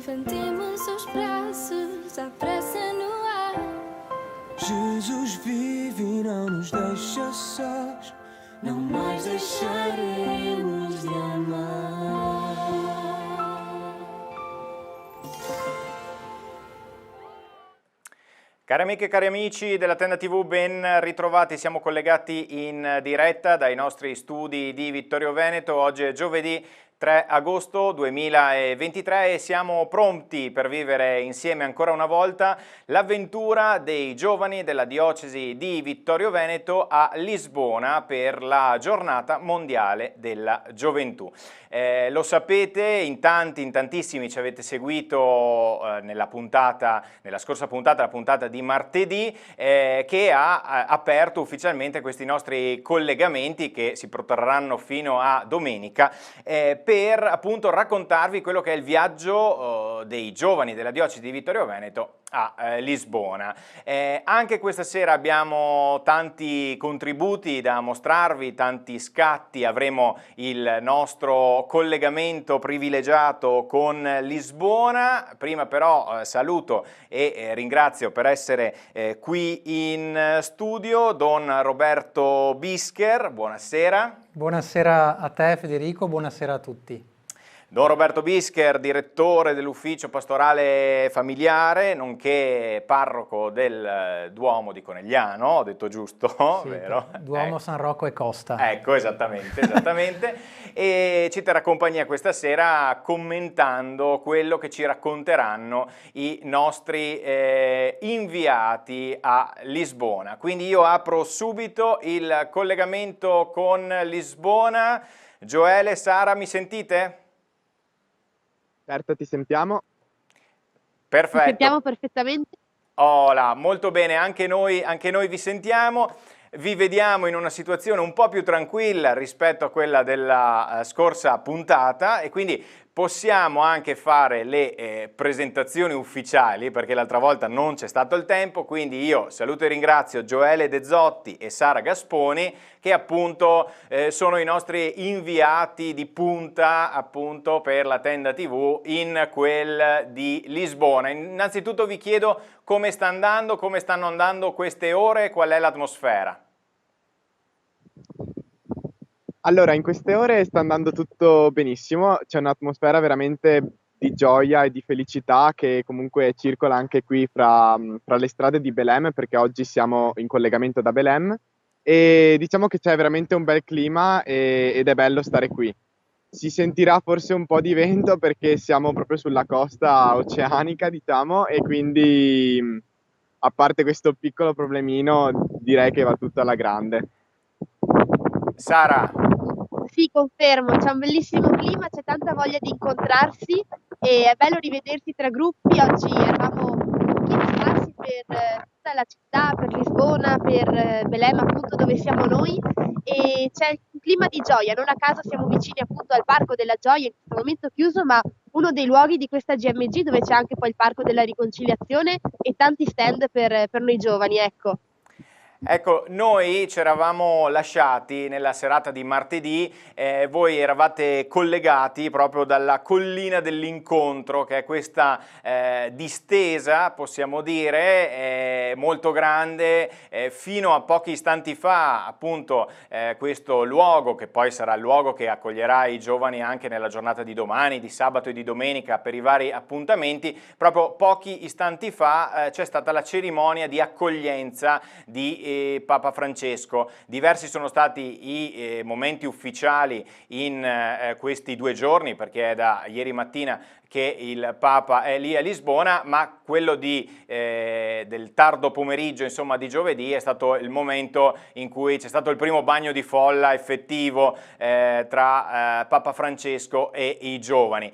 expandimos os braços à pressa no ar. Jesus vive e não nos deixa sós, não mais deixaremos de amar. Cari amiche e cari amici della Tenda TV, ben ritrovati, siamo collegati in diretta dai nostri studi di Vittorio Veneto. Oggi è giovedì 3 agosto 2023 e siamo pronti per vivere insieme ancora una volta l'avventura dei giovani della diocesi di Vittorio Veneto a Lisbona per la giornata mondiale della gioventù. Lo sapete, in tantissimi ci avete seguito nella scorsa puntata, la puntata di martedì, che ha aperto ufficialmente questi nostri collegamenti che si protrarranno fino a domenica, per appunto raccontarvi quello che è il viaggio dei giovani della diocesi di Vittorio Veneto a Lisbona. Anche questa sera abbiamo tanti contributi da mostrarvi, tanti scatti, avremo il nostro collegamento privilegiato con Lisbona. Prima però saluto e ringrazio per essere qui in studio Don Roberto Bisker, buonasera. Buonasera a te Federico, buonasera a tutti. Don Roberto Bisker, direttore dell'ufficio pastorale familiare, nonché parroco del Duomo di Conegliano, ho detto giusto, Sì, vero? Duomo San Rocco e Costa. Ecco, esattamente. E ci terrà compagnia questa sera commentando quello che ci racconteranno i nostri inviati a Lisbona. Quindi io apro subito il collegamento con Lisbona. Gioele, Sara, mi sentite? Certo, ti sentiamo. Perfetto. Ti sentiamo perfettamente. Hola, molto bene, anche noi vi sentiamo. Vi vediamo in una situazione un po' più tranquilla rispetto a quella della scorsa puntata e quindi possiamo anche fare le presentazioni ufficiali perché l'altra volta non c'è stato il tempo, quindi io saluto e ringrazio Gioele De Zotti e Sara Gasponi che appunto sono i nostri inviati di punta appunto per la Tenda TV in quel di Lisbona. Innanzitutto vi chiedo come stanno andando queste ore, qual è l'atmosfera? Allora, in queste ore sta andando tutto benissimo, c'è un'atmosfera veramente di gioia e di felicità che comunque circola anche qui fra le strade di Belém, perché oggi siamo in collegamento da Belém e diciamo che c'è veramente un bel clima ed è bello stare qui. Si sentirà forse un po' di vento perché siamo proprio sulla costa oceanica, diciamo, e quindi a parte questo piccolo problemino direi che va tutto alla grande. Sara. Sì, confermo, c'è un bellissimo clima, c'è tanta voglia di incontrarsi e è bello rivedersi tra gruppi. Oggi eravamo un pochino sparsi per tutta la città, per Lisbona, per Belém, appunto dove siamo noi, e c'è un clima di gioia. Non a caso siamo vicini appunto al Parco della Gioia, in questo momento chiuso, ma uno dei luoghi di questa GMG dove c'è anche poi il Parco della Riconciliazione e tanti stand per noi giovani, ecco. Ecco, noi ci eravamo lasciati nella serata di martedì, voi eravate collegati proprio dalla collina dell'incontro, che è questa distesa, possiamo dire, molto grande, fino a pochi istanti fa appunto questo luogo, che poi sarà il luogo che accoglierà i giovani anche nella giornata di domani, di sabato e di domenica per i vari appuntamenti, proprio pochi istanti fa c'è stata la cerimonia di accoglienza di Papa Francesco. Diversi sono stati i momenti ufficiali in questi 2 giorni, perché è da ieri mattina che il Papa è lì a Lisbona, ma quello del tardo pomeriggio, insomma di giovedì, è stato il momento in cui c'è stato il primo bagno di folla effettivo tra Papa Francesco e i giovani.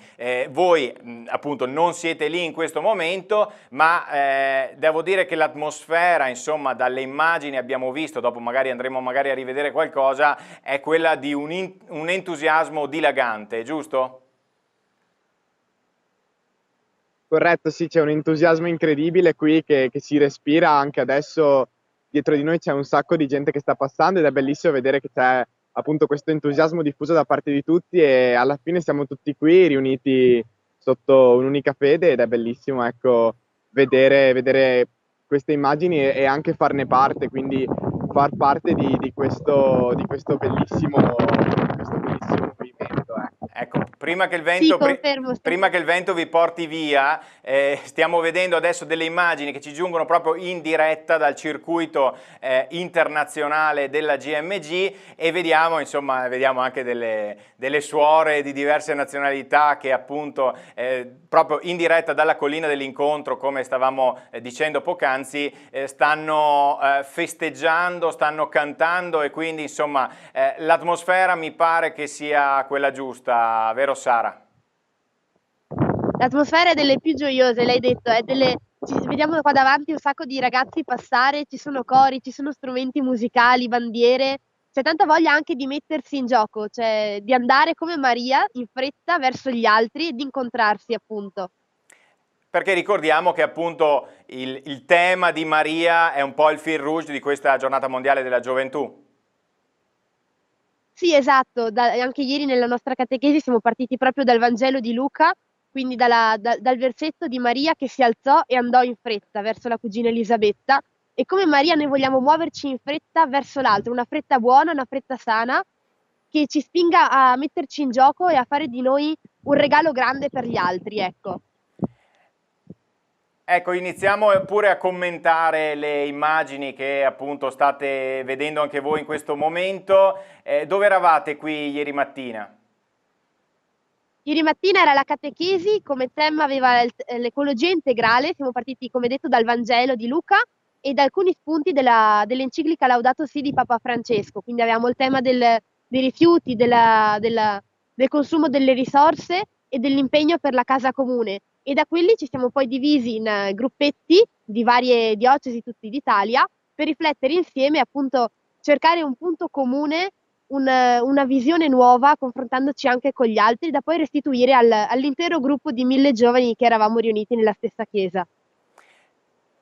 Voi appunto non siete lì in questo momento, ma devo dire che l'atmosfera, insomma, dalle immagini abbiamo visto, dopo magari andremo a rivedere qualcosa, è quella di un entusiasmo dilagante, giusto? Corretto, sì, c'è un entusiasmo incredibile qui che si respira anche adesso. Dietro di noi c'è un sacco di gente che sta passando ed è bellissimo vedere che c'è appunto questo entusiasmo diffuso da parte di tutti e alla fine siamo tutti qui riuniti sotto un'unica fede ed è bellissimo, ecco, vedere queste immagini e anche farne parte, quindi far parte di questo bellissimo movimento, ecco. Ecco, prima che il Sì, vento, confermo. prima che il vento vi porti via, stiamo vedendo adesso delle immagini che ci giungono proprio in diretta dal circuito internazionale della GMG e vediamo, insomma, vediamo anche delle suore di diverse nazionalità che appunto proprio in diretta dalla collina dell'incontro, come stavamo dicendo poc'anzi, stanno festeggiando, stanno cantando e quindi insomma l'atmosfera mi pare che sia quella giusta. Vero Sara? L'atmosfera è delle più gioiose, l'hai detto, vediamo qua davanti un sacco di ragazzi passare, ci sono cori, ci sono strumenti musicali, bandiere, c'è tanta voglia anche di mettersi in gioco, cioè di andare come Maria in fretta verso gli altri e di incontrarsi appunto. Perché ricordiamo che appunto il tema di Maria è un po' il fil rouge di questa giornata mondiale della gioventù. Sì, esatto, anche ieri nella nostra catechesi siamo partiti proprio dal Vangelo di Luca, quindi dal versetto di Maria che si alzò e andò in fretta verso la cugina Elisabetta, e come Maria noi vogliamo muoverci in fretta verso l'altro, una fretta buona, una fretta sana, che ci spinga a metterci in gioco e a fare di noi un regalo grande per gli altri, ecco. Ecco, iniziamo pure a commentare le immagini che appunto state vedendo anche voi in questo momento. Dove eravate qui ieri mattina? Ieri mattina era la catechesi, come tema aveva l'ecologia integrale, siamo partiti come detto dal Vangelo di Luca e da alcuni spunti dell'enciclica Laudato Si di Papa Francesco, quindi avevamo il tema dei rifiuti, del consumo delle risorse e dell'impegno per la casa comune. E da quelli ci siamo poi divisi in gruppetti di varie diocesi tutti d'Italia per riflettere insieme e appunto cercare un punto comune, una visione nuova, confrontandoci anche con gli altri, da poi restituire all'intero gruppo di 1000 giovani che eravamo riuniti nella stessa chiesa.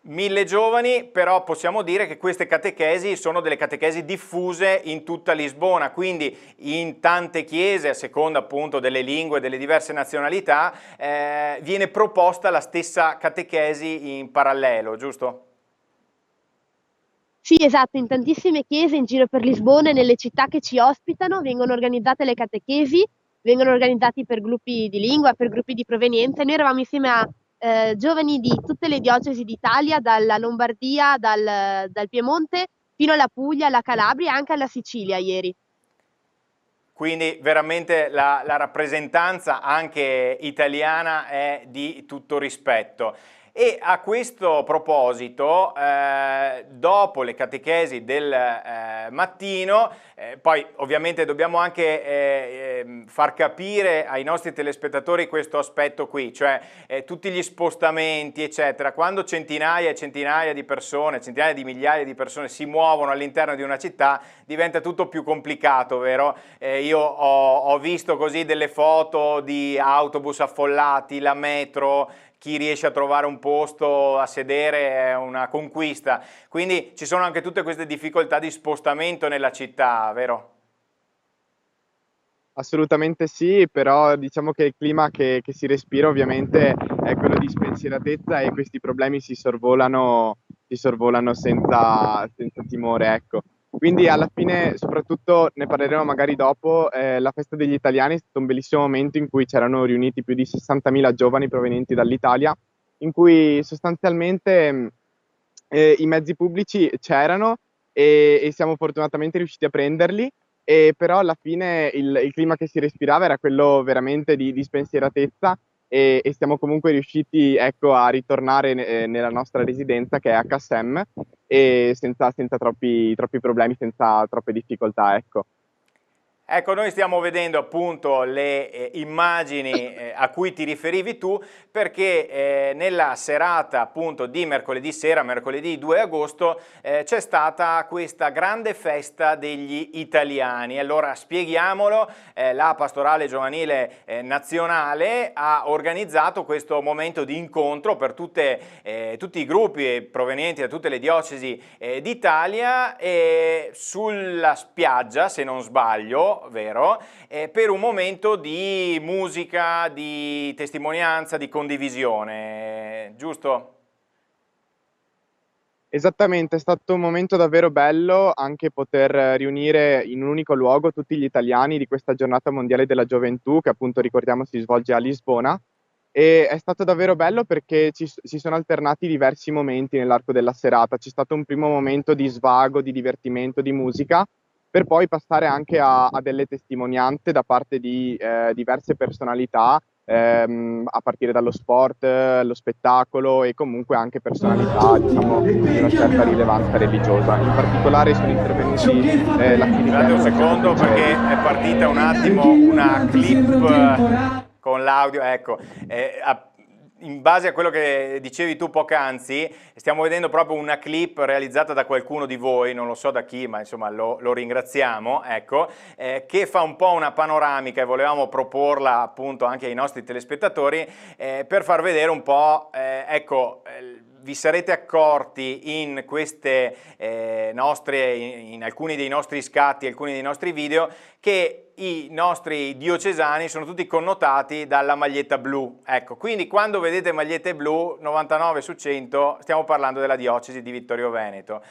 1000 giovani, però possiamo dire che queste catechesi sono delle catechesi diffuse in tutta Lisbona, quindi in tante chiese, a seconda appunto delle lingue, delle diverse nazionalità, viene proposta la stessa catechesi in parallelo, giusto? Sì, esatto, in tantissime chiese in giro per Lisbona e nelle città che ci ospitano vengono organizzate le catechesi, vengono organizzati per gruppi di lingua, per gruppi di provenienza. Noi eravamo insieme a giovani di tutte le diocesi d'Italia, dalla Lombardia, dal Piemonte, fino alla Puglia, alla Calabria e anche alla Sicilia ieri. Quindi veramente la rappresentanza anche italiana è di tutto rispetto. E a questo proposito, dopo le catechesi del mattino, poi ovviamente dobbiamo anche far capire ai nostri telespettatori questo aspetto qui, cioè tutti gli spostamenti eccetera, quando centinaia e centinaia di persone, centinaia di migliaia di persone si muovono all'interno di una città, diventa tutto più complicato, vero? Io ho visto così delle foto di autobus affollati, la metro, chi riesce a trovare un posto a sedere è una conquista, quindi ci sono anche tutte queste difficoltà di spostamento nella città, vero? Assolutamente sì, però diciamo che il clima che si respira ovviamente è quello di spensieratezza e questi problemi si sorvolano senza timore, ecco. Quindi alla fine, soprattutto ne parleremo magari dopo, la festa degli italiani è stato un bellissimo momento in cui c'erano riuniti più di 60.000 giovani provenienti dall'Italia, in cui sostanzialmente i mezzi pubblici c'erano e siamo fortunatamente riusciti a prenderli, però alla fine il clima che si respirava era quello veramente di spensieratezza e siamo comunque riusciti, ecco, a ritornare nella nostra residenza che è a Cassem e senza troppi problemi, senza troppe difficoltà, ecco. Ecco, noi stiamo vedendo appunto le immagini a cui ti riferivi tu, perché nella serata appunto di mercoledì sera, mercoledì 2 agosto, c'è stata questa grande festa degli italiani. Allora spieghiamolo, la Pastorale Giovanile Nazionale ha organizzato questo momento di incontro per tutti i gruppi provenienti da tutte le diocesi d'Italia sulla spiaggia, se non sbaglio, vero, vero, per un momento di musica, di testimonianza, di condivisione, giusto? Esattamente, è stato un momento davvero bello anche poter riunire in un unico luogo tutti gli italiani di questa giornata mondiale della gioventù, che appunto ricordiamo si svolge a Lisbona. E è stato davvero bello perché si sono alternati diversi momenti nell'arco della serata. C'è stato un primo momento di svago, di divertimento, di musica, per poi passare anche a delle testimonianze da parte di diverse personalità, a partire dallo sport, lo spettacolo e comunque anche personalità, diciamo, di una certa rilevanza religiosa. In particolare sono intervenuti la Scusate un secondo perché è partita un attimo una clip con l'audio, ecco, in base a quello che dicevi tu poc'anzi, stiamo vedendo proprio una clip realizzata da qualcuno di voi, non lo so da chi, ma insomma lo ringraziamo, ecco, che fa un po' una panoramica e volevamo proporla appunto anche ai nostri telespettatori per far vedere un po', ecco, vi sarete accorti in queste in alcuni dei nostri scatti, alcuni dei nostri video, che i nostri diocesani sono tutti connotati dalla maglietta blu. Ecco, quindi quando vedete magliette blu, 99 su 100 stiamo parlando della diocesi di Vittorio Veneto.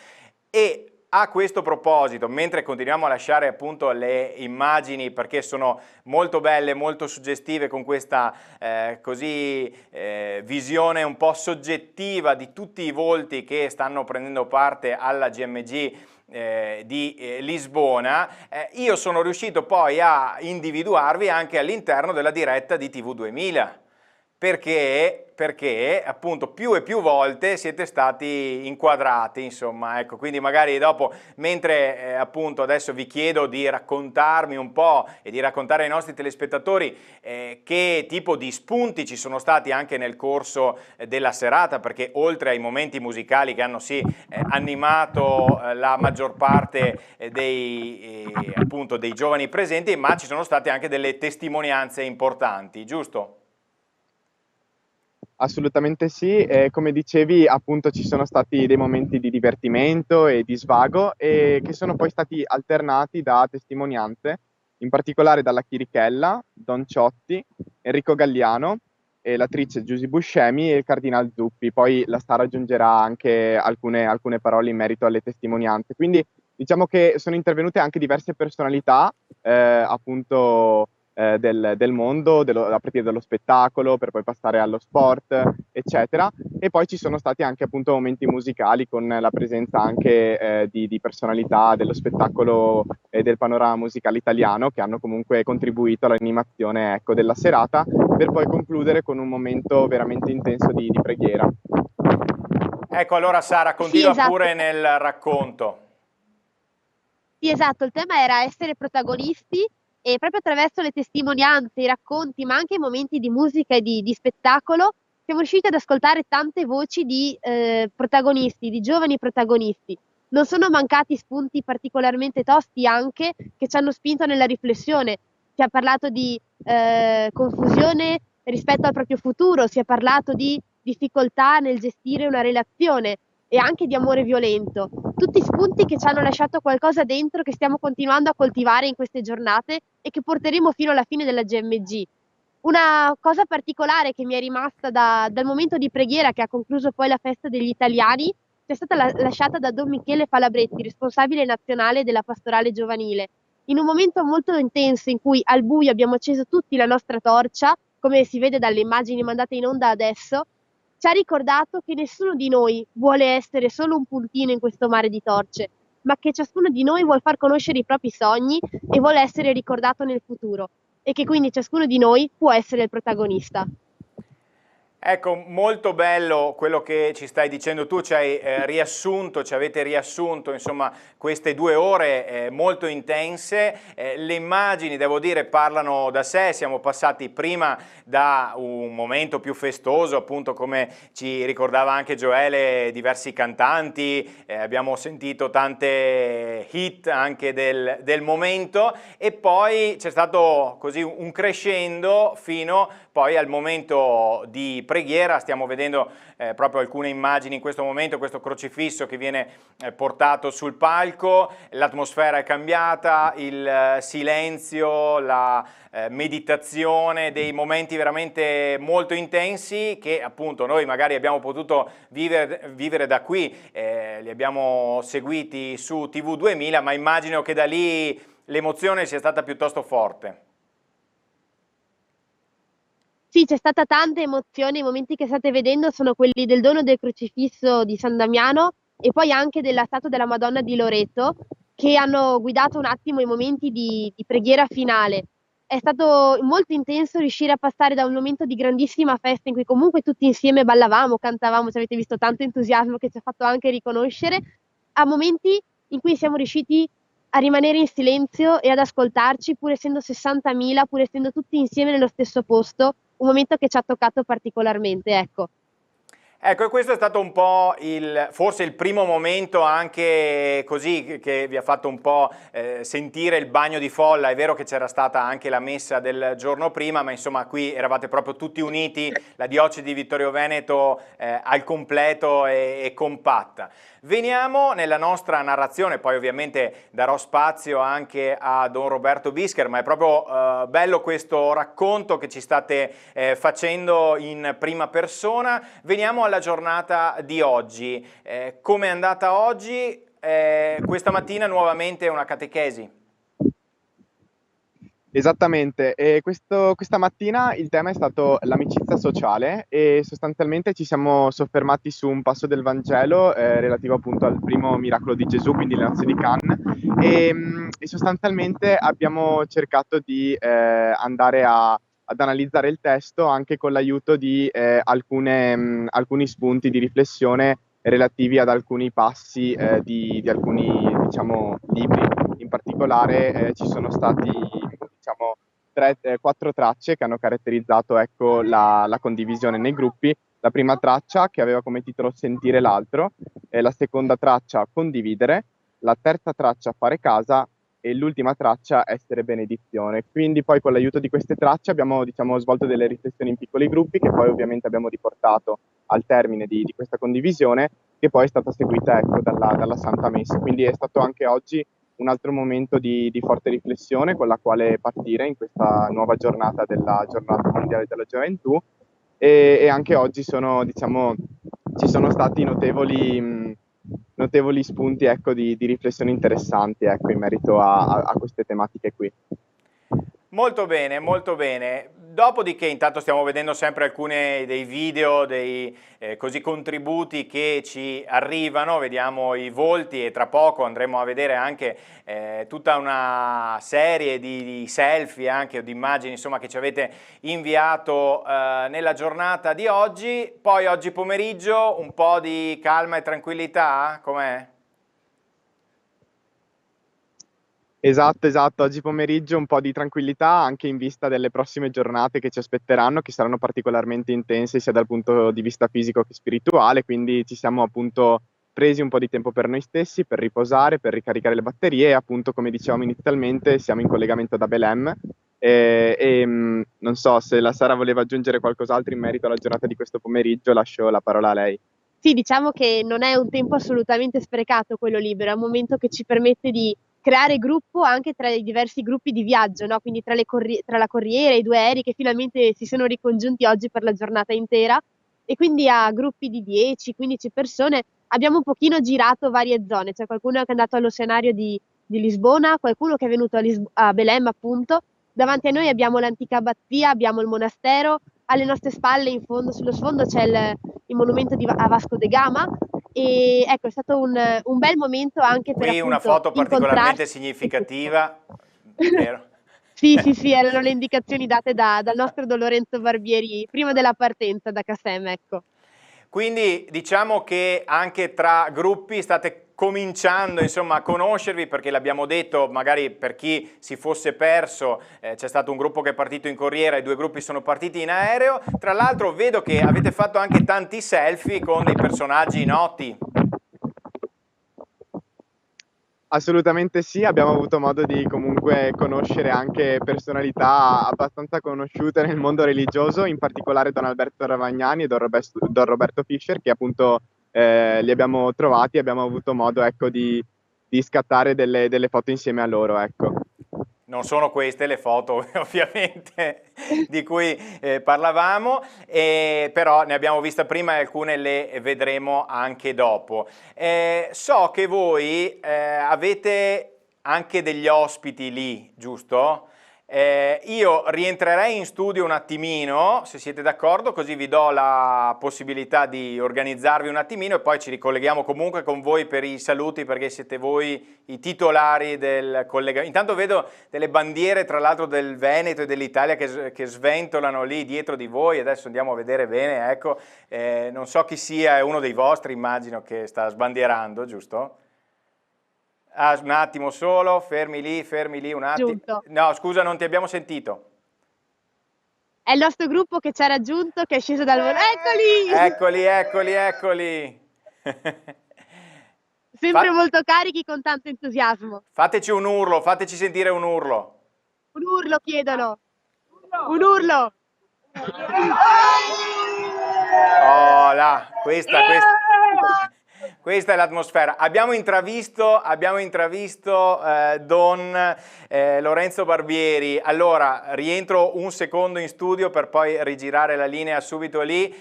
E a questo proposito, mentre continuiamo a lasciare appunto le immagini perché sono molto belle, molto suggestive con questa visione un po' soggettiva di tutti i volti che stanno prendendo parte alla GMG di Lisbona, io sono riuscito poi a individuarvi anche all'interno della diretta di TV2000. Perché appunto più e più volte siete stati inquadrati, insomma, ecco, quindi magari dopo, mentre appunto adesso vi chiedo di raccontarmi un po' e di raccontare ai nostri telespettatori che tipo di spunti ci sono stati anche nel corso della serata, perché oltre ai momenti musicali che hanno sì animato la maggior parte appunto dei giovani presenti, ma ci sono state anche delle testimonianze importanti, giusto? Assolutamente sì, come dicevi appunto ci sono stati dei momenti di divertimento e di svago che sono poi stati alternati da testimonianze, in particolare dalla Chirichella, Don Ciotti, Enrico Galliano, e l'attrice Giusy Buscemi e il Cardinal Zuppi. Poi la Star aggiungerà anche alcune parole in merito alle testimonianze. Quindi diciamo che sono intervenute anche diverse personalità, appunto del mondo, a partire dallo spettacolo per poi passare allo sport, eccetera. E poi ci sono stati anche appunto momenti musicali con la presenza anche di personalità dello spettacolo e del panorama musicale italiano che hanno comunque contribuito all'animazione, ecco, della serata, per poi concludere con un momento veramente intenso di preghiera. Ecco, allora Sara, continua Sì, esatto. pure nel racconto. Sì, esatto, il tema era essere protagonisti e proprio attraverso le testimonianze, i racconti, ma anche i momenti di musica e di spettacolo, siamo riusciti ad ascoltare tante voci di protagonisti, di giovani protagonisti. Non sono mancati spunti particolarmente tosti anche che ci hanno spinto nella riflessione. Si è parlato di confusione rispetto al proprio futuro, si è parlato di difficoltà nel gestire una relazione e anche di amore violento. Tutti spunti che ci hanno lasciato qualcosa dentro che stiamo continuando a coltivare in queste giornate e che porteremo fino alla fine della GMG. Una cosa particolare che mi è rimasta dal momento di preghiera che ha concluso poi la festa degli italiani è stata lasciata da Don Michele Falabretti, responsabile nazionale della pastorale giovanile. In un momento molto intenso in cui al buio abbiamo acceso tutti la nostra torcia, come si vede dalle immagini mandate in onda adesso, ci ha ricordato che nessuno di noi vuole essere solo un puntino in questo mare di torce, ma che ciascuno di noi vuole far conoscere i propri sogni e vuole essere ricordato nel futuro, e che quindi ciascuno di noi può essere il protagonista. Ecco, molto bello quello che ci stai dicendo tu, ci avete riassunto insomma queste 2 ore molto intense, le immagini devo dire parlano da sé, siamo passati prima da un momento più festoso appunto come ci ricordava anche Gioele, diversi cantanti, abbiamo sentito tante hit anche del momento e poi c'è stato così un crescendo fino poi al momento di preghiera. Stiamo vedendo proprio alcune immagini in questo momento, questo crocifisso che viene portato sul palco, l'atmosfera è cambiata, il silenzio, la meditazione, dei momenti veramente molto intensi che appunto noi magari abbiamo potuto vivere da qui, li abbiamo seguiti su TV 2000, ma immagino che da lì l'emozione sia stata piuttosto forte. Sì, c'è stata tanta emozione, i momenti che state vedendo sono quelli del dono del crocifisso di San Damiano e poi anche della statua della Madonna di Loreto, che hanno guidato un attimo i momenti di preghiera finale. È stato molto intenso riuscire a passare da un momento di grandissima festa in cui comunque tutti insieme ballavamo, cantavamo, ci avete visto tanto entusiasmo che ci ha fatto anche riconoscere, a momenti in cui siamo riusciti a rimanere in silenzio e ad ascoltarci, pur essendo 60.000, pur essendo tutti insieme nello stesso posto, un momento che ci ha toccato particolarmente, ecco. Ecco, e questo è stato un po' forse il primo momento anche così che vi ha fatto un po' sentire il bagno di folla. È vero che c'era stata anche la messa del giorno prima, ma insomma qui eravate proprio tutti uniti, la diocesi di Vittorio Veneto al completo e compatta. Veniamo nella nostra narrazione, poi ovviamente darò spazio anche a Don Roberto Bisker, ma è proprio bello questo racconto che ci state facendo in prima persona. Veniamo alla giornata di oggi. Come è andata oggi? Questa mattina nuovamente una catechesi. Esattamente, e questa mattina il tema è stato l'amicizia sociale e sostanzialmente ci siamo soffermati su un passo del Vangelo relativo appunto al primo miracolo di Gesù, quindi le nozze di Cannes, e sostanzialmente abbiamo cercato di andare ad analizzare il testo anche con l'aiuto di alcuni spunti di riflessione relativi ad alcuni passi di alcuni, diciamo, libri. In particolare ci sono stati, diciamo, 4 tracce che hanno caratterizzato, ecco, la condivisione nei gruppi. La prima traccia, che aveva come titolo Sentire l'altro, la seconda traccia Condividere, la terza traccia Fare casa e l'ultima traccia Essere benedizione. Quindi poi con l'aiuto di queste tracce abbiamo, diciamo, svolto delle riflessioni in piccoli gruppi che poi ovviamente abbiamo riportato al termine di questa condivisione, che poi è stata seguita, ecco, dalla Santa Messa. Quindi è stato anche oggi un altro momento di forte riflessione con la quale partire in questa nuova giornata della Giornata Mondiale della Gioventù, e anche oggi diciamo, ci sono stati notevoli spunti, ecco, di riflessioni interessanti, ecco, in merito a queste tematiche qui. Molto bene, molto bene. Dopodiché intanto stiamo vedendo sempre alcuni dei video, dei così contributi che ci arrivano, vediamo i volti e tra poco andremo a vedere anche tutta una serie di selfie anche o di immagini, insomma, che ci avete inviato nella giornata di oggi. Poi oggi pomeriggio un po' di calma e tranquillità, com'è? Esatto, oggi pomeriggio un po' di tranquillità anche in vista delle prossime giornate che ci aspetteranno, che saranno particolarmente intense sia dal punto di vista fisico che spirituale, quindi ci siamo appunto presi un po' di tempo per noi stessi, per riposare, per ricaricare le batterie e appunto, come dicevamo inizialmente, siamo in collegamento da Belém e non so se la Sara voleva aggiungere qualcos'altro in merito alla giornata di questo pomeriggio, lascio la parola a lei. Sì, diciamo che non è un tempo assolutamente sprecato quello libero, è un momento che ci permette di creare gruppo anche tra i diversi gruppi di viaggio, no? Quindi tra la corriera e i 2 aerei che finalmente si sono ricongiunti oggi per la giornata intera, e quindi a gruppi di 10-15 persone abbiamo un pochino girato varie zone. C'è qualcuno che è andato all'Oceanario di Lisbona, qualcuno che è venuto a Belém appunto. Davanti a noi abbiamo l'antica abbazia, abbiamo il monastero, alle nostre spalle in fondo, sullo sfondo c'è il monumento a Vasco da Gama. E ecco, è stato un bel momento anche per Qui appunto una foto particolarmente incontrarsi. significativa, vero? Sì, erano le indicazioni date dal nostro Don Lorenzo Barbieri prima della partenza da Casem, ecco. Quindi diciamo che anche tra gruppi state cominciando, insomma, a conoscervi, perché l'abbiamo detto, magari per chi si fosse perso, c'è stato un gruppo che è partito in corriera e 2 gruppi sono partiti in aereo. Tra l'altro vedo che avete fatto anche tanti selfie con dei personaggi noti. Assolutamente sì, abbiamo avuto modo di comunque conoscere anche personalità abbastanza conosciute nel mondo religioso, in particolare Don Alberto Ravagnani e Don Roberto Fischer, che appunto li abbiamo trovati e abbiamo avuto modo, ecco, di scattare delle foto insieme a loro, ecco. Non sono queste le foto ovviamente di cui parlavamo, però ne abbiamo vista prima e alcune le vedremo anche dopo. So che voi avete anche degli ospiti lì, giusto? Io rientrerei in studio un attimino, se siete d'accordo, così vi do la possibilità di organizzarvi un attimino e poi ci ricolleghiamo comunque con voi per i saluti, perché siete voi i titolari del collegamento. Intanto vedo delle bandiere, tra l'altro del Veneto e dell'Italia, che sventolano lì dietro di voi. Adesso andiamo a vedere bene, ecco. Non so chi sia, è uno dei vostri, immagino, che sta sbandierando, giusto? Ah, un attimo solo, fermi lì un attimo. Giunto. No, scusa, non ti abbiamo sentito. È il nostro gruppo che ci ha raggiunto, che è sceso dal volo. Eccoli! Eccoli. Sempre molto carichi, con tanto entusiasmo. Fateci un urlo, fateci sentire un urlo. Un urlo chiedono. Un urlo! Oh là, questa è l'atmosfera. Abbiamo intravisto Don Lorenzo Barbieri. Allora, rientro un secondo in studio per poi rigirare la linea subito lì.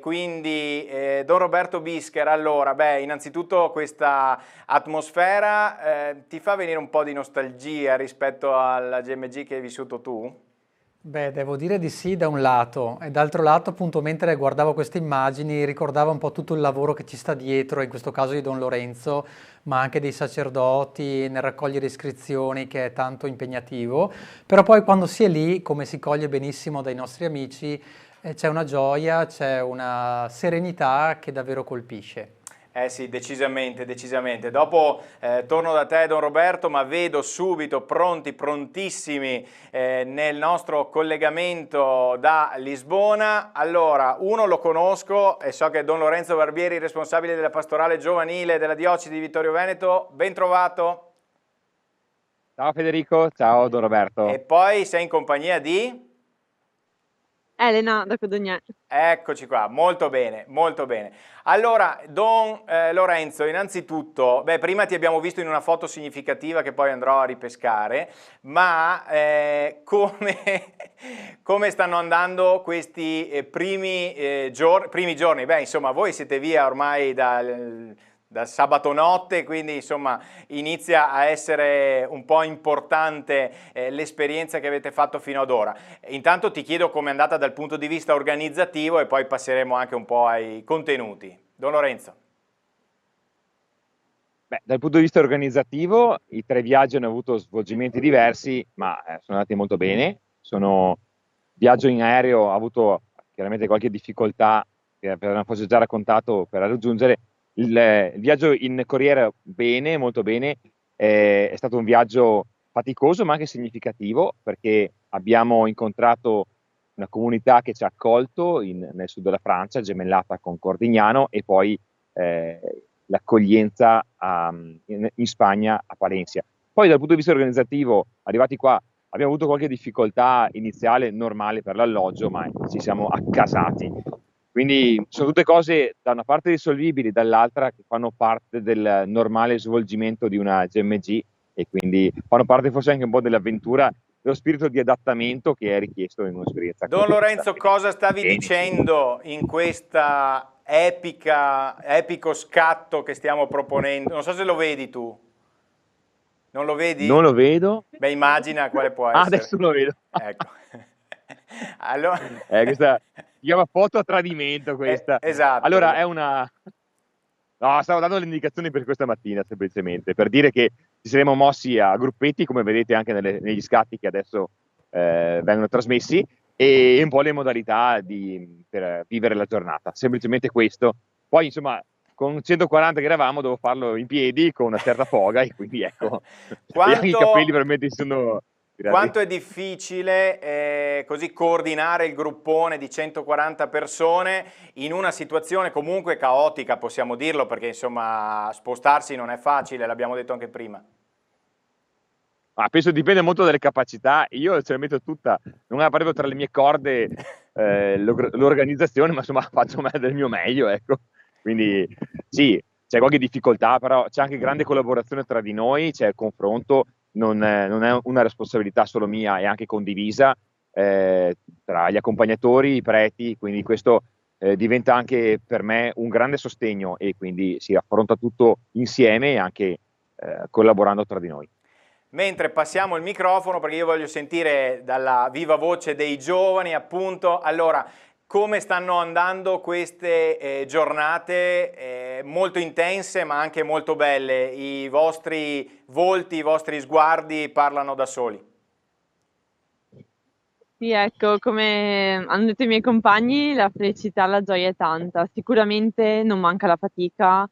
Quindi, Don Roberto Bischer, allora, innanzitutto questa atmosfera ti fa venire un po' di nostalgia rispetto alla GMG che hai vissuto tu? Beh, devo dire di sì da un lato, e d'altro lato, appunto, mentre guardavo queste immagini, ricordavo un po' tutto il lavoro che ci sta dietro, in questo caso di Don Lorenzo, ma anche dei sacerdoti nel raccogliere iscrizioni, che è tanto impegnativo. Però poi quando si è lì, come si coglie benissimo dai nostri amici, c'è una gioia, c'è una serenità che davvero colpisce. Eh sì, decisamente. Dopo torno da te, Don Roberto, ma vedo subito prontissimi nel nostro collegamento da Lisbona. Allora, uno lo conosco e so che è Don Lorenzo Barbieri, responsabile della pastorale giovanile della diocesi di Vittorio Veneto. Ben trovato. Ciao Federico, ciao Don Roberto. E poi sei in compagnia di? Elena da Codognè. Eccoci qua, molto bene. Allora, Don Lorenzo, innanzitutto, prima ti abbiamo visto in una foto significativa che poi andrò a ripescare, ma come stanno andando questi primi giorni? Insomma, voi siete via ormai da sabato notte, quindi insomma inizia a essere un po' importante l'esperienza che avete fatto fino ad ora. Intanto ti chiedo com'è andata dal punto di vista organizzativo e poi passeremo anche un po' ai contenuti. Don Lorenzo. Dal punto di vista organizzativo i 3 viaggi hanno avuto svolgimenti diversi, ma sono andati molto bene. Viaggio in aereo, ho avuto chiaramente qualche difficoltà, per non fosse già raccontato, per raggiungere. Il viaggio in corriera molto bene, è stato un viaggio faticoso ma anche significativo, perché abbiamo incontrato una comunità che ci ha accolto nel sud della Francia, gemellata con Cordignano, e poi l'accoglienza in Spagna, a Palencia. Poi dal punto di vista organizzativo, arrivati qua, abbiamo avuto qualche difficoltà iniziale normale per l'alloggio, ma ci siamo accasati. Quindi sono tutte cose da una parte risolvibili, dall'altra che fanno parte del normale svolgimento di una GMG, e quindi fanno parte forse anche un po' dell'avventura, dello spirito di adattamento che è richiesto in un'esperienza. Don Lorenzo, cosa stavi dicendo in questa epico scatto che stiamo proponendo? Non so se lo vedi tu. Non lo vedi? Non lo vedo. Immagina quale può essere. Adesso lo vedo. Ecco. Allora... questa si chiama foto a tradimento, questa. Esatto. Allora, è una... No, stavo dando le indicazioni per questa mattina, semplicemente, per dire che ci saremo mossi a gruppetti, come vedete anche negli scatti che adesso vengono trasmessi, e un po' le modalità per vivere la giornata. Semplicemente questo. Poi, insomma, con 140 che eravamo, devo farlo in piedi, con una certa foga, e quindi ecco, e anche i capelli veramente si sono... Quanto è difficile così coordinare il gruppone di 140 persone in una situazione comunque caotica, possiamo dirlo, perché insomma spostarsi non è facile, l'abbiamo detto anche prima. Ma penso dipende molto dalle capacità. Io ce la metto tutta, non è proprio tra le mie corde l'organizzazione, ma insomma faccio del mio meglio, ecco. Quindi sì, c'è qualche difficoltà, però c'è anche grande collaborazione tra di noi, c'è confronto, non è una responsabilità solo mia, è anche condivisa tra gli accompagnatori, i preti, quindi questo diventa anche per me un grande sostegno e quindi si affronta tutto insieme e anche collaborando tra di noi. Mentre passiamo il microfono, perché io voglio sentire dalla viva voce dei giovani, appunto, allora, come stanno andando queste giornate molto intense ma anche molto belle? I vostri volti, i vostri sguardi parlano da soli. Sì, ecco, come hanno detto i miei compagni, la felicità, la gioia è tanta. Sicuramente non manca la fatica,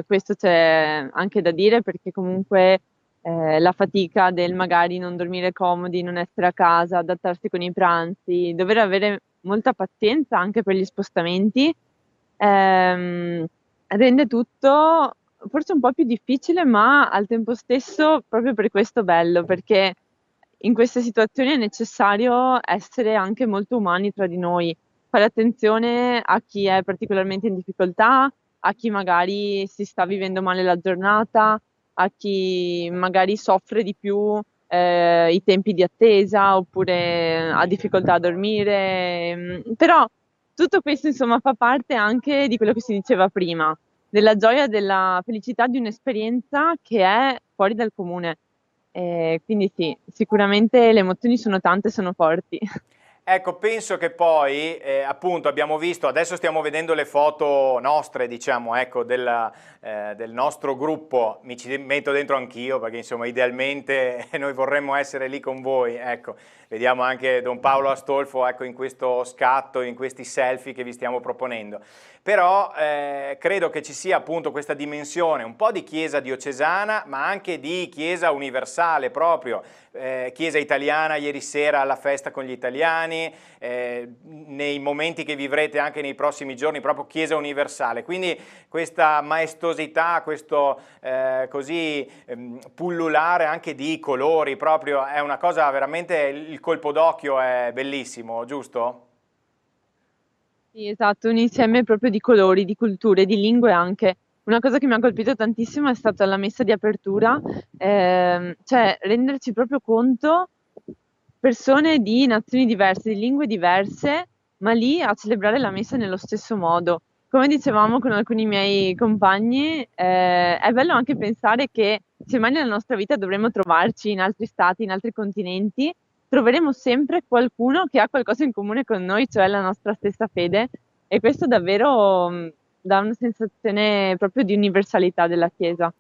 questo c'è anche da dire perché comunque la fatica del magari non dormire comodi, non essere a casa, adattarsi con i pranzi, dover avere molta pazienza anche per gli spostamenti, rende tutto forse un po' più difficile, ma al tempo stesso proprio per questo bello, perché in queste situazioni è necessario essere anche molto umani tra di noi, fare attenzione a chi è particolarmente in difficoltà, a chi magari si sta vivendo male la giornata, a chi magari soffre di più i tempi di attesa oppure ha difficoltà a dormire. Però tutto questo insomma fa parte anche di quello che si diceva prima, della gioia e della felicità di un'esperienza che è fuori dal comune. Quindi sì, sicuramente le emozioni sono tante, sono forti. Ecco, penso che poi, appunto, abbiamo visto, adesso stiamo vedendo le foto nostre, diciamo, ecco, del nostro gruppo, mi ci metto dentro anch'io, perché insomma, idealmente noi vorremmo essere lì con voi, ecco, vediamo anche Don Paolo Astolfo, ecco, in questo scatto, in questi selfie che vi stiamo proponendo. Però credo che ci sia appunto questa dimensione un po' di chiesa diocesana, ma anche di chiesa universale proprio, chiesa italiana ieri sera alla festa con gli italiani, nei momenti che vivrete anche nei prossimi giorni, proprio chiesa universale. Quindi questa maestosità, questo così pullulare anche di colori, proprio è una cosa veramente, il colpo d'occhio è bellissimo, giusto? Sì, esatto, un insieme proprio di colori, di culture, di lingue anche. Una cosa che mi ha colpito tantissimo è stata la messa di apertura, cioè renderci proprio conto, persone di nazioni diverse, di lingue diverse, ma lì a celebrare la messa nello stesso modo. Come dicevamo con alcuni miei compagni, è bello anche pensare che se mai nella nostra vita dovremo trovarci in altri stati, in altri continenti, troveremo sempre qualcuno che ha qualcosa in comune con noi, cioè la nostra stessa fede, e questo davvero dà una sensazione proprio di universalità della Chiesa.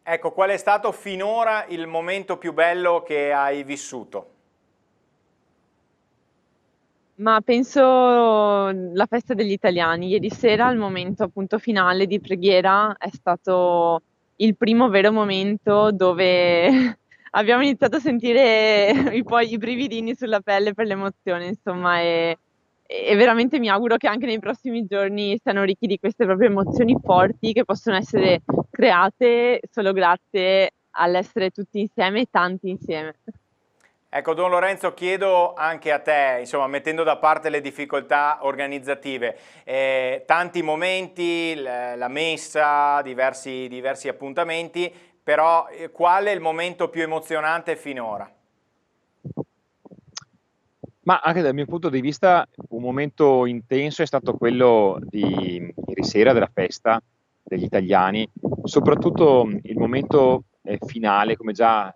Ecco, qual è stato finora il momento più bello che hai vissuto? Ma penso la festa degli italiani. Ieri sera, il momento appunto finale di preghiera, è stato il primo vero momento dove abbiamo iniziato a sentire poi i brividini sulla pelle per l'emozione, insomma, e veramente mi auguro che anche nei prossimi giorni siano ricchi di queste proprie emozioni forti che possono essere create solo grazie all'essere tutti insieme e tanti insieme. Ecco, Don Lorenzo, chiedo anche a te, insomma, mettendo da parte le difficoltà organizzative, tanti momenti, la messa, diversi appuntamenti, però qual è il momento più emozionante finora? Ma anche dal mio punto di vista un momento intenso è stato quello di ieri sera della festa degli italiani, soprattutto il momento finale, come già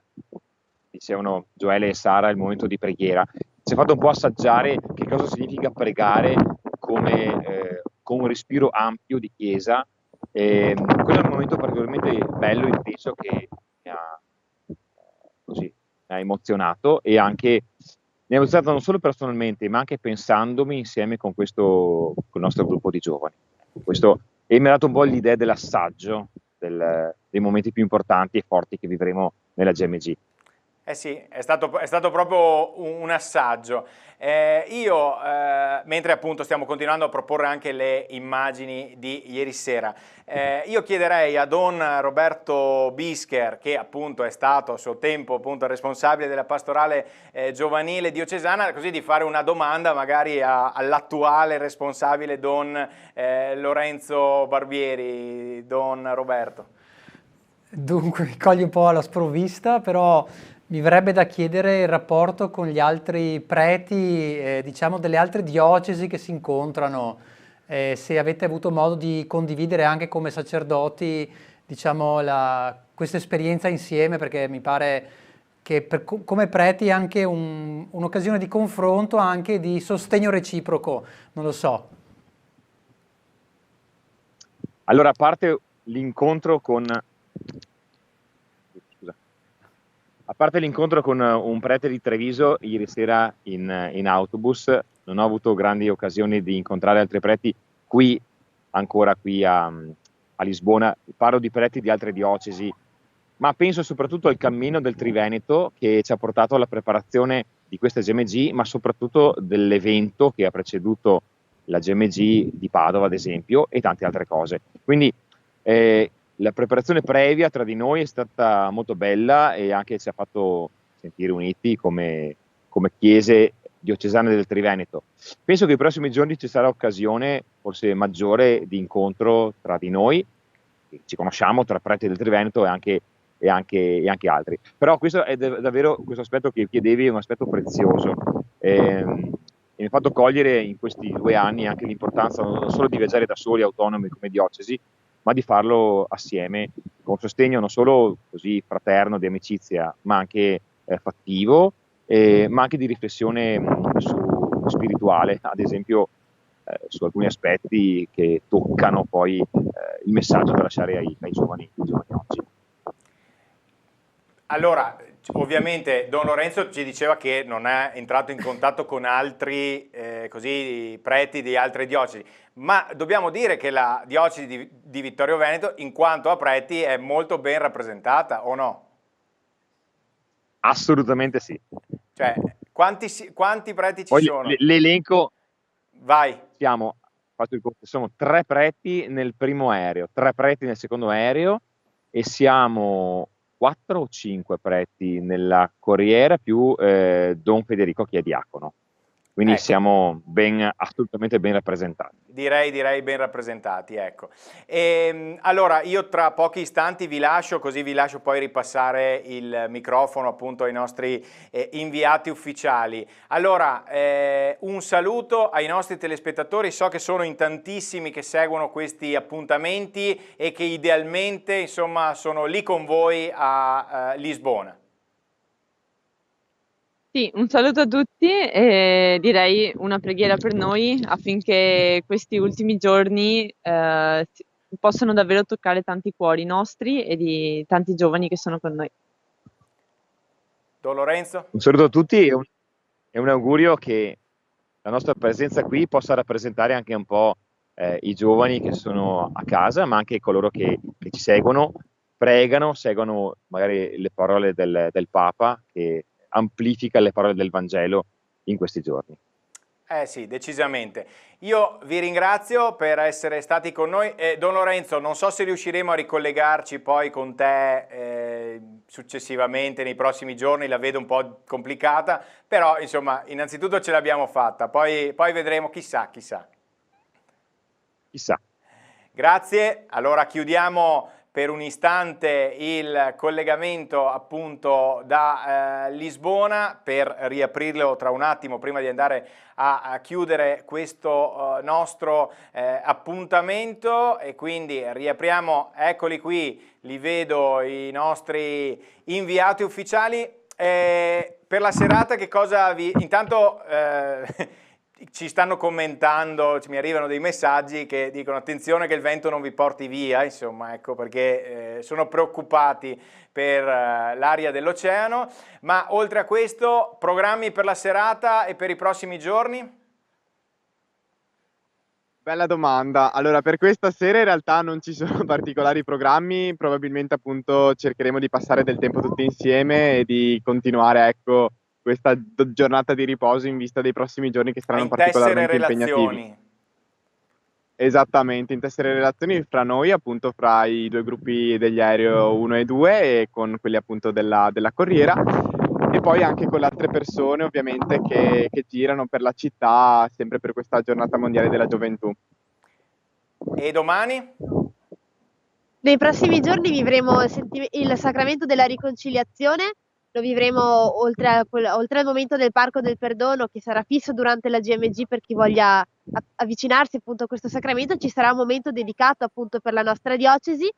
dicevano Gioele e Sara, il momento di preghiera. Ci ha fatto un po' assaggiare che cosa significa pregare come, con un respiro ampio di chiesa. Quello è un momento particolarmente bello e intenso che mi ha emozionato e anche mi ha emozionato non solo personalmente, ma anche pensandomi insieme con col nostro gruppo di giovani. E mi ha dato un po' l'idea dell'assaggio dei momenti più importanti e forti che vivremo nella GMG. Eh sì, è stato proprio un assaggio. Mentre appunto stiamo continuando a proporre anche le immagini di ieri sera, io chiederei a Don Roberto Bisker, che appunto è stato a suo tempo appunto responsabile della pastorale giovanile diocesana, così di fare una domanda magari all'attuale responsabile Don Lorenzo Barbieri. Don Roberto. Dunque, mi coglie un po' alla sprovvista, però mi verrebbe da chiedere il rapporto con gli altri preti, diciamo delle altre diocesi che si incontrano, se avete avuto modo di condividere anche come sacerdoti, diciamo, questa esperienza insieme, perché mi pare che come preti è anche un'occasione di confronto, anche di sostegno reciproco, non lo so. Allora, a parte l'incontro con un prete di Treviso ieri sera in autobus, non ho avuto grandi occasioni di incontrare altri preti ancora qui a Lisbona. Parlo di preti di altre diocesi, ma penso soprattutto al cammino del Triveneto che ci ha portato alla preparazione di questa GMG, ma soprattutto dell'evento che ha preceduto la GMG di Padova, ad esempio, e tante altre cose. Quindi la preparazione previa tra di noi è stata molto bella e anche ci ha fatto sentire uniti come chiese diocesane del Triveneto. Penso che i prossimi giorni ci sarà occasione forse maggiore di incontro tra di noi, ci conosciamo tra preti del Triveneto e anche altri. Però questo è davvero, questo aspetto che chiedevi è un aspetto prezioso. E mi ha fatto cogliere in questi 2 anni anche l'importanza non solo di viaggiare da soli, autonomi come diocesi, ma di farlo assieme, con sostegno non solo così fraterno, di amicizia, ma anche fattivo, ma anche di riflessione spirituale, ad esempio su alcuni aspetti che toccano poi il messaggio da lasciare ai giovani oggi. Allora, ovviamente Don Lorenzo ci diceva che non è entrato in contatto con altri preti di altre diocesi, ma dobbiamo dire che la diocesi di Vittorio Veneto, in quanto a preti, è molto ben rappresentata, o no? Assolutamente sì. Cioè, quanti preti ci Poi sono? l'elenco, Vai. sono 3 preti nel primo aereo, 3 preti nel secondo aereo e siamo 4 o 5 preti nella corriera più Don Federico che è diacono. Quindi Ecco. siamo assolutamente ben rappresentati. Direi ben rappresentati, ecco. Allora, io tra pochi istanti vi lascio, così vi lascio poi ripassare il microfono appunto ai nostri inviati ufficiali. Allora, un saluto ai nostri telespettatori, so che sono in tantissimi che seguono questi appuntamenti e che idealmente, insomma, sono lì con voi a Lisbona. Sì, un saluto a tutti e direi una preghiera per noi affinché questi ultimi giorni possano davvero toccare tanti cuori nostri e di tanti giovani che sono con noi. Don Lorenzo? Un saluto a tutti e un augurio che la nostra presenza qui possa rappresentare anche un po' i giovani che sono a casa, ma anche coloro che ci seguono, seguono magari le parole del Papa, che amplifica le parole del Vangelo in questi giorni. Sì, decisamente. Io vi ringrazio per essere stati con noi. Don Lorenzo, non so se riusciremo a ricollegarci poi con te successivamente nei prossimi giorni, la vedo un po' complicata, però insomma, innanzitutto ce l'abbiamo fatta, poi vedremo, chissà. Grazie, allora chiudiamo per un istante il collegamento appunto da Lisbona per riaprirlo tra un attimo prima di andare a chiudere questo nostro appuntamento, e quindi riapriamo, eccoli qui, li vedo i nostri inviati ufficiali. Per la serata che cosa vi... Intanto ci stanno commentando, mi arrivano dei messaggi che dicono attenzione che il vento non vi porti via, insomma, ecco, perché sono preoccupati per l'aria dell'oceano. Ma oltre a questo, programmi per la serata e per i prossimi giorni? Bella domanda. Allora, per questa sera in realtà non ci sono particolari programmi, probabilmente appunto cercheremo di passare del tempo tutti insieme e di continuare, ecco, questa giornata di riposo in vista dei prossimi giorni che A saranno intessere particolarmente impegnativi. relazioni. Esattamente, intessere relazioni fra noi, appunto fra i due gruppi degli aereo 1 e 2 e con quelli appunto della corriera e poi anche con le altre persone ovviamente che girano per la città sempre per questa giornata mondiale della gioventù. E domani? Nei prossimi giorni vivremo il sacramento della riconciliazione, lo vivremo oltre al momento del Parco del Perdono che sarà fisso durante la GMG per chi voglia avvicinarsi appunto a questo sacramento, ci sarà un momento dedicato appunto per la nostra diocesi.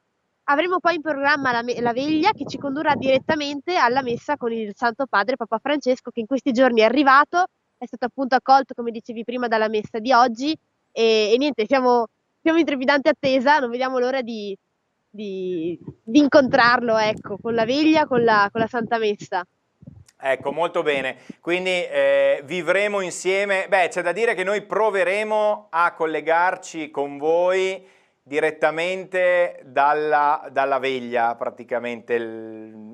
Avremo poi in programma la veglia che ci condurrà direttamente alla messa con il Santo Padre Papa Francesco che in questi giorni è arrivato, è stato appunto accolto come dicevi prima dalla messa di oggi e niente, siamo in trepidante attesa, non vediamo l'ora di incontrarlo, ecco, con la veglia, con la Santa Messa. Ecco, molto bene. Quindi vivremo insieme. Beh, c'è da dire che noi proveremo a collegarci con voi direttamente dalla veglia, praticamente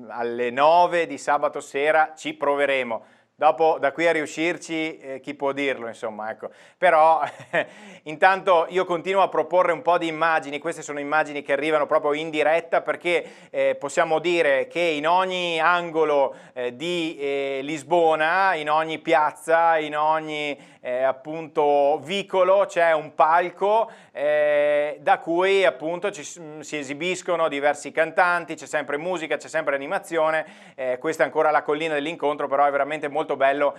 alle 9 di sabato sera ci proveremo. Dopo, da qui a riuscirci, chi può dirlo, insomma, ecco. Però, intanto io continuo a proporre un po' di immagini, queste sono immagini che arrivano proprio in diretta perché possiamo dire che in ogni angolo di Lisbona, in ogni piazza, in ogni appunto vicolo c'è un palco da cui appunto si esibiscono diversi cantanti, c'è sempre musica, c'è sempre animazione, questa è ancora la collina dell'incontro, però è veramente molto bello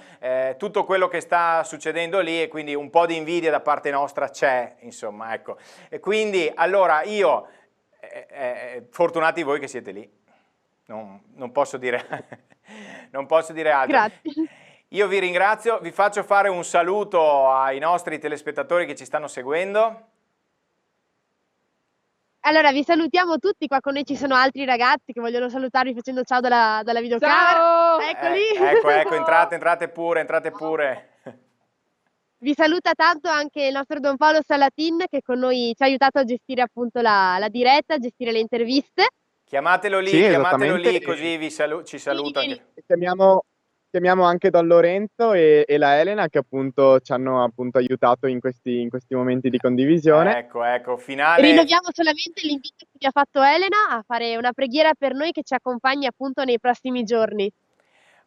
tutto quello che sta succedendo lì e quindi un po' di invidia da parte nostra c'è, insomma, ecco. E quindi allora io, fortunati voi che siete lì, non posso dire, non posso dire altro. Grazie. Io vi ringrazio, vi faccio fare un saluto ai nostri telespettatori che ci stanno seguendo. Allora, vi salutiamo tutti, qua con noi ci sono altri ragazzi che vogliono salutarvi facendo ciao dalla videocamera. Ciao! Eccoli! Ecco, entrate pure. Vi saluta tanto anche il nostro Don Paolo Salatin che con noi ci ha aiutato a gestire appunto la diretta, a gestire le interviste. Chiamatelo lì, Sì, chiamatelo lì, esattamente. così ci saluta. Sì. Chiamiamo anche Don Lorenzo e la Elena che appunto ci hanno appunto aiutato in questi momenti di condivisione. Ecco, finale. Rinnoviamo solamente l'invito che vi ha fatto Elena a fare una preghiera per noi che ci accompagni appunto nei prossimi giorni.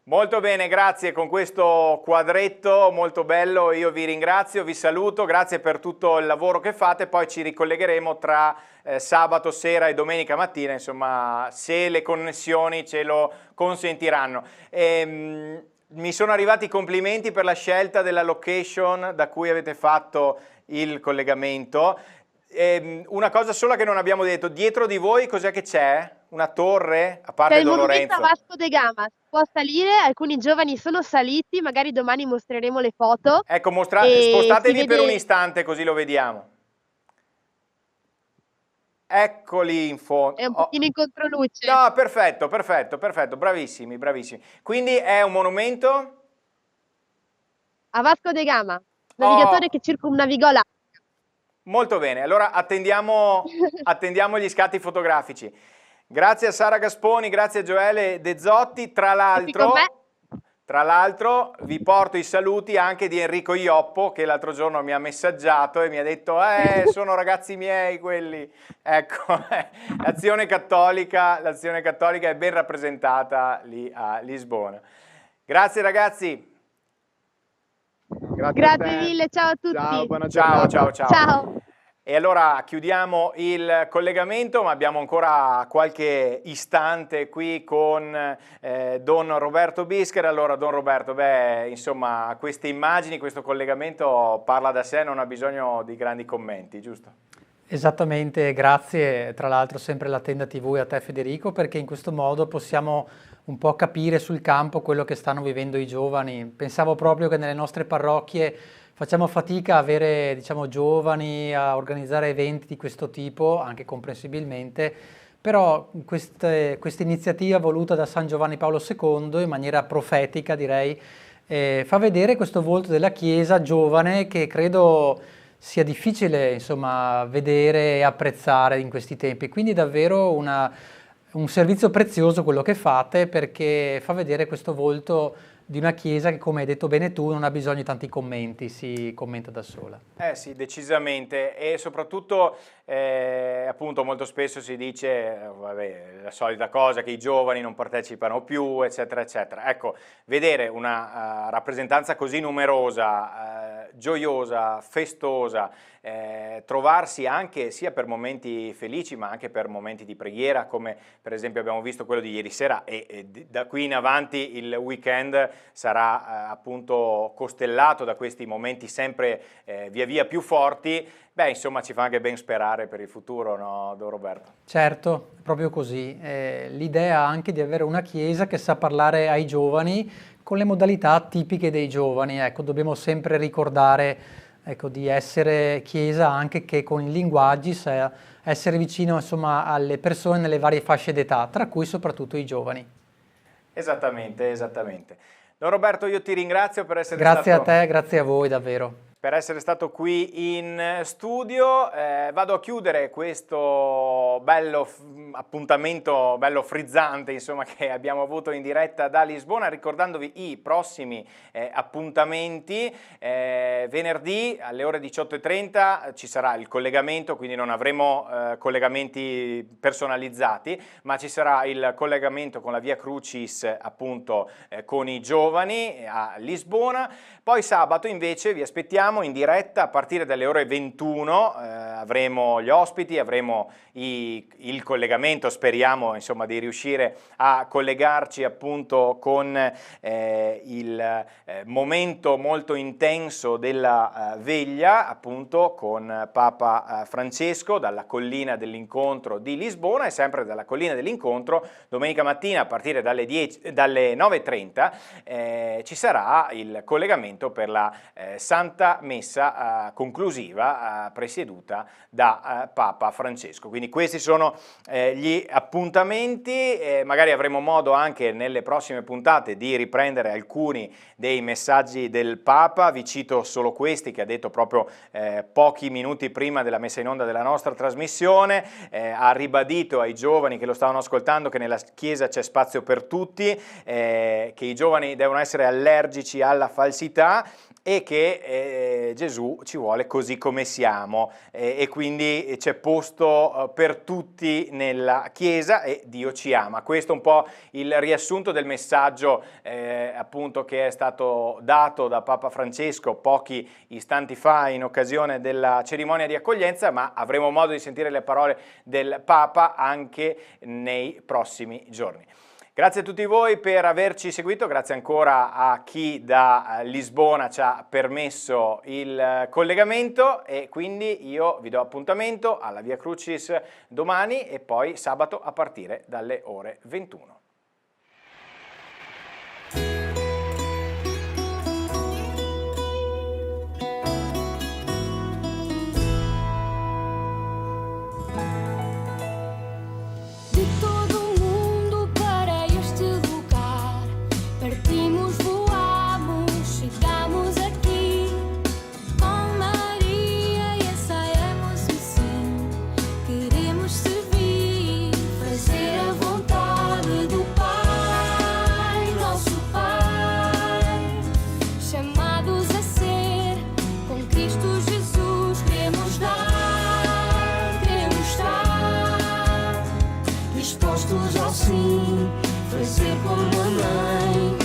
Molto bene, grazie, con questo quadretto molto bello io vi ringrazio, vi saluto, grazie per tutto il lavoro che fate, poi ci ricollegheremo tra sabato sera e domenica mattina, insomma, se le connessioni ce lo consentiranno. Mi sono arrivati i complimenti per la scelta della location da cui avete fatto il collegamento. Una cosa sola che non abbiamo detto, dietro di voi cos'è che c'è? Una torre? A parte C'è il Don monumento a Lorenzo. Vasco de Gama, si può salire, alcuni giovani sono saliti, magari domani mostreremo le foto. Ecco, E spostatevi si per vede- un istante così lo vediamo. Eccoli in fondo. È un pochino in controluce. No, perfetto, bravissimi. Quindi è un monumento? A Vasco de Gama, navigatore che circumnavigò l'Africa. Molto bene, allora attendiamo gli scatti fotografici. Grazie a Sara Gasponi, grazie a Gioele De Zotti. Tra l'altro vi porto i saluti anche di Enrico Ioppo che l'altro giorno mi ha messaggiato e mi ha detto sono ragazzi miei quelli. Ecco, l'Azione Cattolica è ben rappresentata lì a Lisbona. Grazie ragazzi. Grazie a te. Grazie mille, ciao a tutti. Ciao, buona giornata. Ciao. E allora chiudiamo il collegamento, ma abbiamo ancora qualche istante qui con Don Roberto Bisker. Allora, Don Roberto, insomma, queste immagini, questo collegamento parla da sé, non ha bisogno di grandi commenti, giusto? Esattamente, grazie tra l'altro sempre alla Tenda TV e a te Federico, perché in questo modo possiamo un po' capire sul campo quello che stanno vivendo i giovani. Pensavo proprio che nelle nostre parrocchie facciamo fatica a avere, diciamo, giovani, a organizzare eventi di questo tipo, anche comprensibilmente, però questa iniziativa voluta da San Giovanni Paolo II in maniera profetica, direi, fa vedere questo volto della Chiesa giovane che credo sia difficile, insomma, vedere e apprezzare in questi tempi. Quindi è davvero un servizio prezioso quello che fate, perché fa vedere questo volto di una chiesa che, come hai detto bene tu, non ha bisogno di tanti commenti, si commenta da sola. Sì, decisamente, e soprattutto appunto molto spesso si dice, vabbè, la solita cosa, che i giovani non partecipano più, eccetera, eccetera. Ecco, vedere una rappresentanza così numerosa, gioiosa, festosa, trovarsi anche sia per momenti felici ma anche per momenti di preghiera, come per esempio abbiamo visto quello di ieri sera, e da qui in avanti il weekend sarà appunto costellato da questi momenti sempre via via più forti. Beh, insomma, ci fa anche ben sperare per il futuro, no, Don Roberto? Certo, è proprio così. L'idea anche di avere una chiesa che sa parlare ai giovani con le modalità tipiche dei giovani. Ecco, dobbiamo sempre ricordare, ecco, di essere chiesa anche che con i linguaggi sa essere vicino, insomma, alle persone nelle varie fasce d'età, tra cui soprattutto i giovani. Esattamente, esattamente. Don Roberto, io ti ringrazio per essere Grazie stato... a te, grazie a voi davvero. Per essere stato qui in studio. Vado a chiudere questo bello appuntamento, bello frizzante, insomma, che abbiamo avuto in diretta da Lisbona, ricordandovi i prossimi appuntamenti. Venerdì alle ore 18:30 ci sarà il collegamento, quindi non avremo collegamenti personalizzati, ma ci sarà il collegamento con la Via Crucis, appunto, con i giovani a Lisbona. Poi sabato invece vi aspettiamo in diretta a partire dalle ore 21, avremo gli ospiti, avremo il collegamento, speriamo, insomma, di riuscire a collegarci appunto con il momento molto intenso della veglia, appunto con Papa Francesco, dalla Collina dell'Incontro di Lisbona, e sempre dalla Collina dell'Incontro domenica mattina a partire dalle 9:30 ci sarà il collegamento per la Santa Messa conclusiva presieduta da Papa Francesco. Quindi questi sono gli appuntamenti. Magari avremo modo anche nelle prossime puntate di riprendere alcuni dei messaggi del Papa. Vi cito solo questi che ha detto proprio pochi minuti prima della messa in onda della nostra trasmissione. Ha ribadito ai giovani che lo stavano ascoltando che nella Chiesa c'è spazio per tutti, che i giovani devono essere allergici alla falsità e che Gesù ci vuole così come siamo, e quindi c'è posto per tutti nella Chiesa e Dio ci ama. Questo è un po' il riassunto del messaggio appunto che è stato dato da Papa Francesco pochi istanti fa in occasione della cerimonia di accoglienza, ma avremo modo di sentire le parole del Papa anche nei prossimi giorni. Grazie a tutti voi per averci seguito, grazie ancora a chi da Lisbona ci ha permesso il collegamento, e quindi io vi do appuntamento alla Via Crucis domani e poi sabato a partire dalle ore 21. Assim, fazer como a mãe.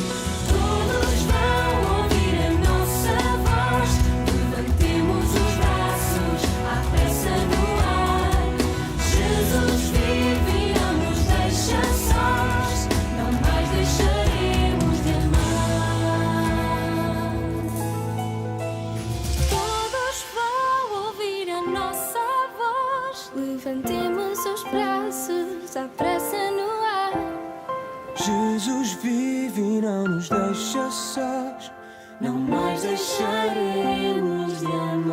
Todos vão ouvir a nossa voz. Levantemos os braços à pressa no ar. Jesus vive e não nos deixa sós. Não mais deixaremos de amar. Todos vão ouvir a nossa voz. Levantemos os braços à pressa no ar. Jesus vive e não nos deixa sós. Não mais deixaremos de amar.